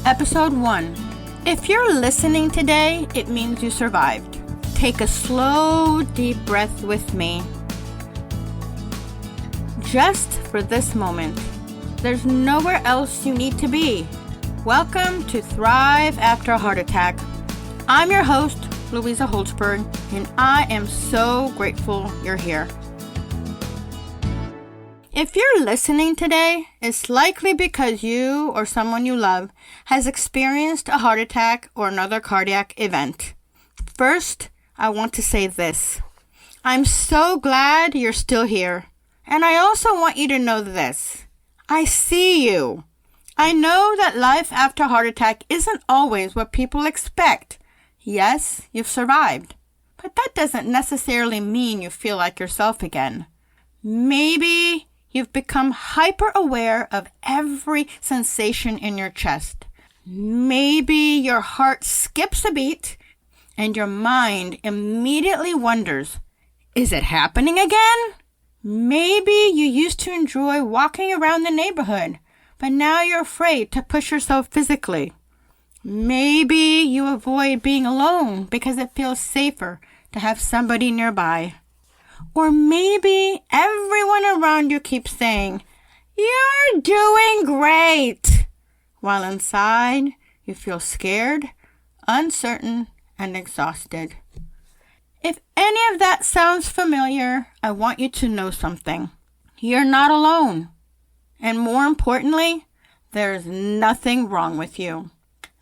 Episode 1. If you're listening today, it means you survived. Take a slow, deep breath with me. Just for this moment. There's nowhere else you need to be. Welcome to Thrive After a Heart Attack. I'm your host, Luiza Holtzberg, and I am so grateful you're here. If you're listening today, it's likely because you or someone you love has experienced a heart attack or another cardiac event. First, I want to say this. I'm so glad you're still here. And I also want you to know this. I see you. I know that life after a heart attack isn't always what people expect. Yes, you've survived. But that doesn't necessarily mean you feel like yourself again. Maybe you've become hyper aware of every sensation in your chest. Maybe your heart skips a beat and your mind immediately wonders, is it happening again? Maybe you used to enjoy walking around the neighborhood, but now you're afraid to push yourself physically. Maybe you avoid being alone because it feels safer to have somebody nearby. Or maybe everyone around you keeps saying, "You're doing great," while inside you feel scared, uncertain, and exhausted. If any of that sounds familiar, I want you to know something. You're not alone. And more importantly, there's nothing wrong with you.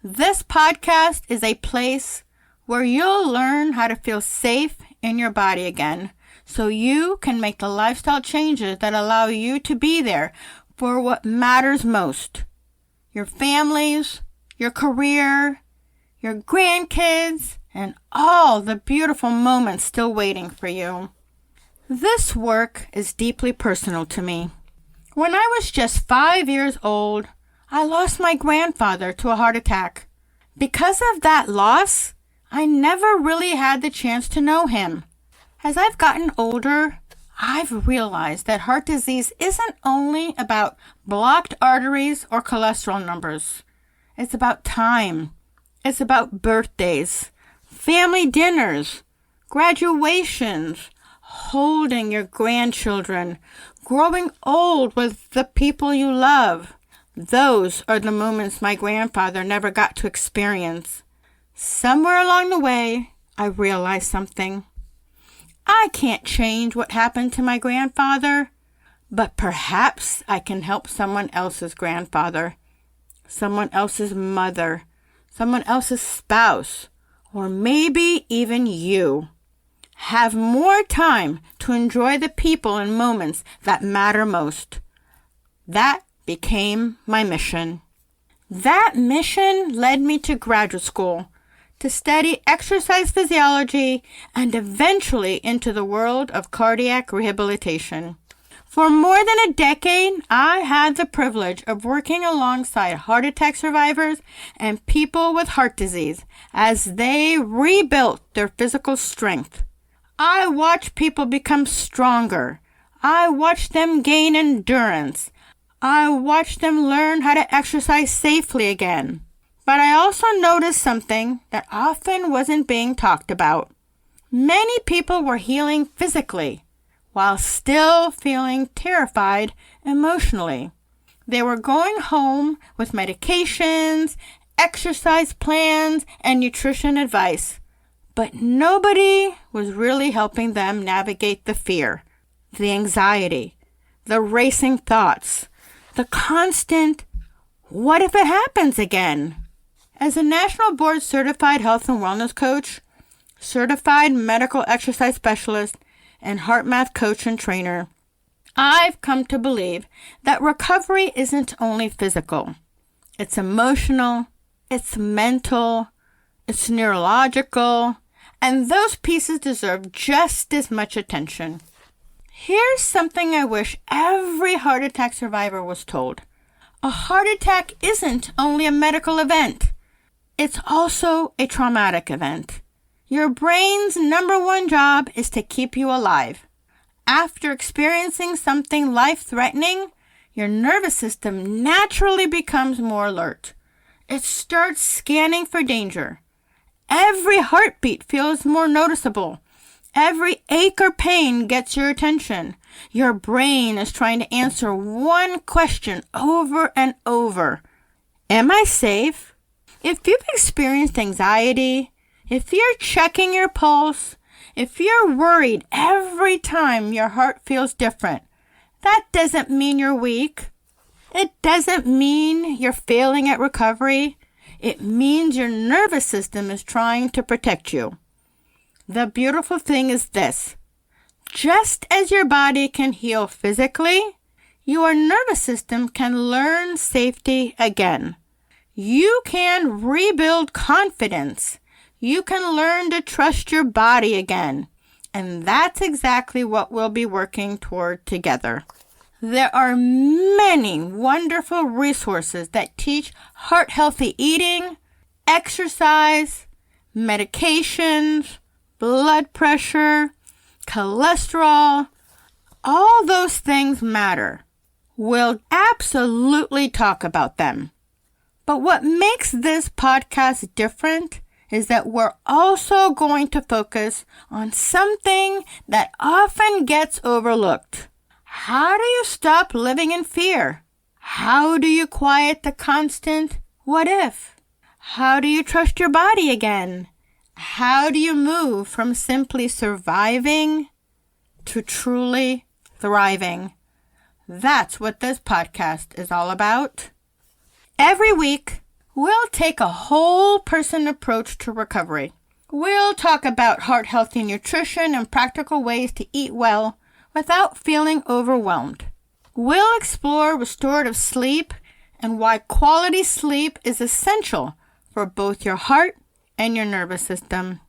This podcast is a place where you'll learn how to feel safe in your body again, so you can make the lifestyle changes that allow you to be there for what matters most. Your families, your career, your grandkids, and all the beautiful moments still waiting for you. This work is deeply personal to me. When I was just 5 years old, I lost my grandfather to a heart attack. Because of that loss, I never really had the chance to know him. As I've gotten older, I've realized that heart disease isn't only about blocked arteries or cholesterol numbers. It's about time. It's about birthdays, family dinners, graduations, holding your grandchildren, growing old with the people you love. Those are the moments my grandfather never got to experience. Somewhere along the way, I realized something. I can't change what happened to my grandfather, but perhaps I can help someone else's grandfather, someone else's mother, someone else's spouse, or maybe even you. Have more time to enjoy the people and moments that matter most. That became my mission. That mission led me to graduate school, to study exercise physiology, and eventually into the world of cardiac rehabilitation. For more than a decade, I had the privilege of working alongside heart attack survivors and people with heart disease as they rebuilt their physical strength. I watched people become stronger. I watched them gain endurance. I watched them learn how to exercise safely again. But I also noticed something that often wasn't being talked about. Many people were healing physically, while still feeling terrified emotionally. They were going home with medications, exercise plans, and nutrition advice, but nobody was really helping them navigate the fear, the anxiety, the racing thoughts, the constant, what if it happens again? As a National Board Certified Health and Wellness Coach, Certified Medical Exercise Specialist, and Heart Math Coach and Trainer, I've come to believe that recovery isn't only physical. It's emotional, it's mental, it's neurological, and those pieces deserve just as much attention. Here's something I wish every heart attack survivor was told. A heart attack isn't only a medical event. It's also a traumatic event. Your brain's number one job is to keep you alive. After experiencing something life-threatening, your nervous system naturally becomes more alert. It starts scanning for danger. Every heartbeat feels more noticeable. Every ache or pain gets your attention. Your brain is trying to answer one question over and over. Am I safe? If you've experienced anxiety, if you're checking your pulse, if you're worried every time your heart feels different, that doesn't mean you're weak. It doesn't mean you're failing at recovery. It means your nervous system is trying to protect you. The beautiful thing is this. Just as your body can heal physically, your nervous system can learn safety again. You can rebuild confidence. You can learn to trust your body again. And that's exactly what we'll be working toward together. There are many wonderful resources that teach heart-healthy eating, exercise, medications, blood pressure, cholesterol. All those things matter. We'll absolutely talk about them. But what makes this podcast different is that we're also going to focus on something that often gets overlooked. How do you stop living in fear? How do you quiet the constant what if? How do you trust your body again? How do you move from simply surviving to truly thriving? That's what this podcast is all about. Every week, we'll take a whole person approach to recovery. We'll talk about heart-healthy nutrition and practical ways to eat well without feeling overwhelmed. We'll explore restorative sleep and why quality sleep is essential for both your heart and your nervous system.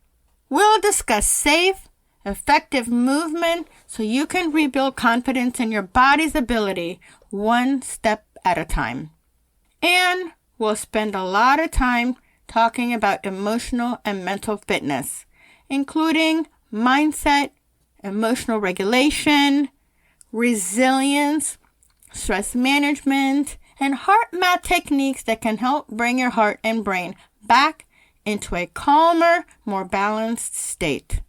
We'll discuss safe, effective movement so you can rebuild confidence in your body's ability one step at a time. And we'll spend a lot of time talking about emotional and mental fitness, including mindset, emotional regulation, resilience, stress management, and heart math techniques that can help bring your heart and brain back into a calmer, more balanced state.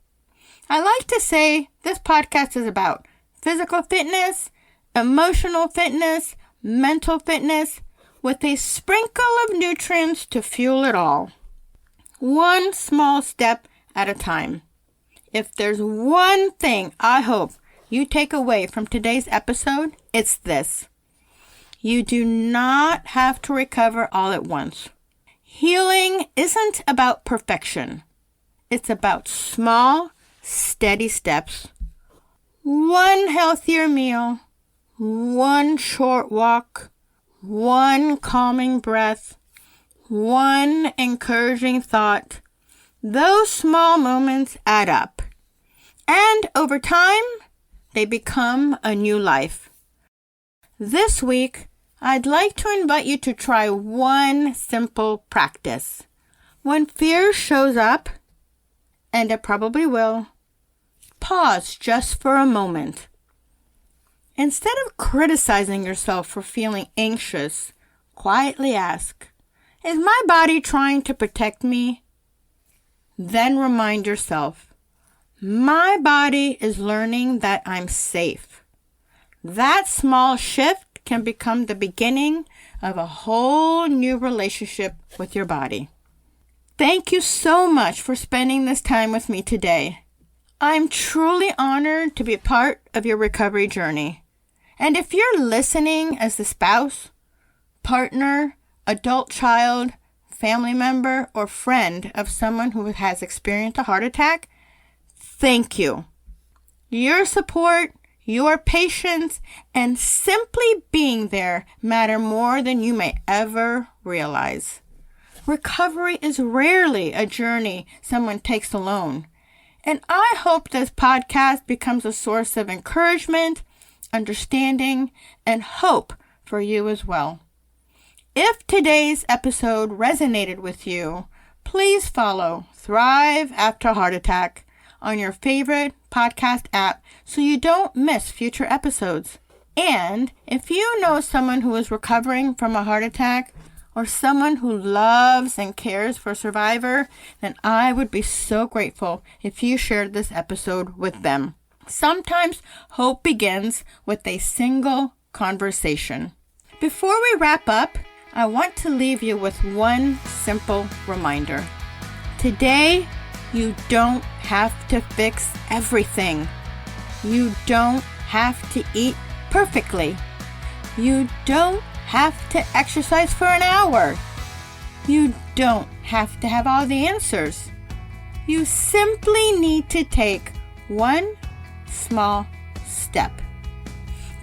I like to say this podcast is about physical fitness, emotional fitness, mental fitness, with a sprinkle of nutrients to fuel it all. One small step at a time. If there's one thing I hope you take away from today's episode, it's this. You do not have to recover all at once. Healing isn't about perfection. It's about small, steady steps. One healthier meal, one short walk, one calming breath, one encouraging thought. Those small moments add up. And over time, they become a new life. This week, I'd like to invite you to try one simple practice. When fear shows up, and it probably will, pause just for a moment. Instead of criticizing yourself for feeling anxious, quietly ask, is my body trying to protect me? Then remind yourself, my body is learning that I'm safe. That small shift can become the beginning of a whole new relationship with your body. Thank you so much for spending this time with me today. I'm truly honored to be a part of your recovery journey. And if you're listening as the spouse, partner, adult child, family member, or friend of someone who has experienced a heart attack, thank you. Your support, your patience, and simply being there matter more than you may ever realize. Recovery is rarely a journey someone takes alone. And I hope this podcast becomes a source of encouragement, understanding, and hope for you as well. If today's episode resonated with you, please follow Thrive After Heart Attack on your favorite podcast app so you don't miss future episodes. And if you know someone who is recovering from a heart attack or someone who loves and cares for a survivor, then I would be so grateful if you shared this episode with them. Sometimes hope begins with a single conversation. Before we wrap up, I want to leave you with one simple reminder. Today, you don't have to fix everything. You don't have to eat perfectly. You don't have to exercise for an hour. You don't have to have all the answers. You simply need to take one small step.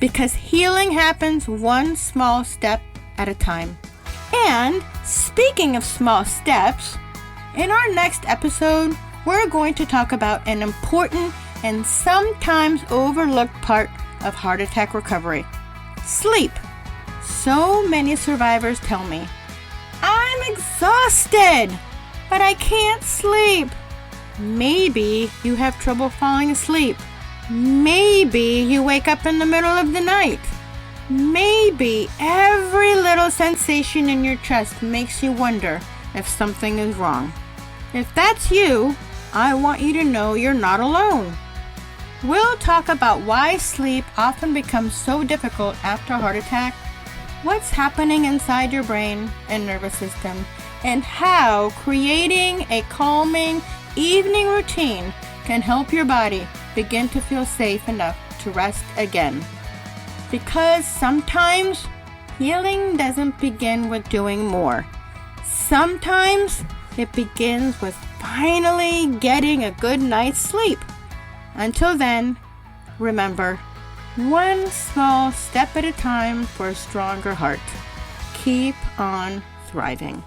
Because healing happens one small step at a time. And speaking of small steps, in our next episode, we're going to talk about an important and sometimes overlooked part of heart attack recovery: sleep. So many survivors tell me, "I'm exhausted, but I can't sleep." Maybe you have trouble falling asleep. Maybe you wake up in the middle of the night. Maybe every little sensation in your chest makes you wonder if something is wrong. If that's you, I want you to know you're not alone. We'll talk about why sleep often becomes so difficult after a heart attack, what's happening inside your brain and nervous system, and how creating a calming evening routine can help your body begin to feel safe enough to rest again. Because sometimes healing doesn't begin with doing more. Sometimes it begins with finally getting a good night's sleep. Until then, remember, one small step at a time for a stronger heart. Keep on thriving.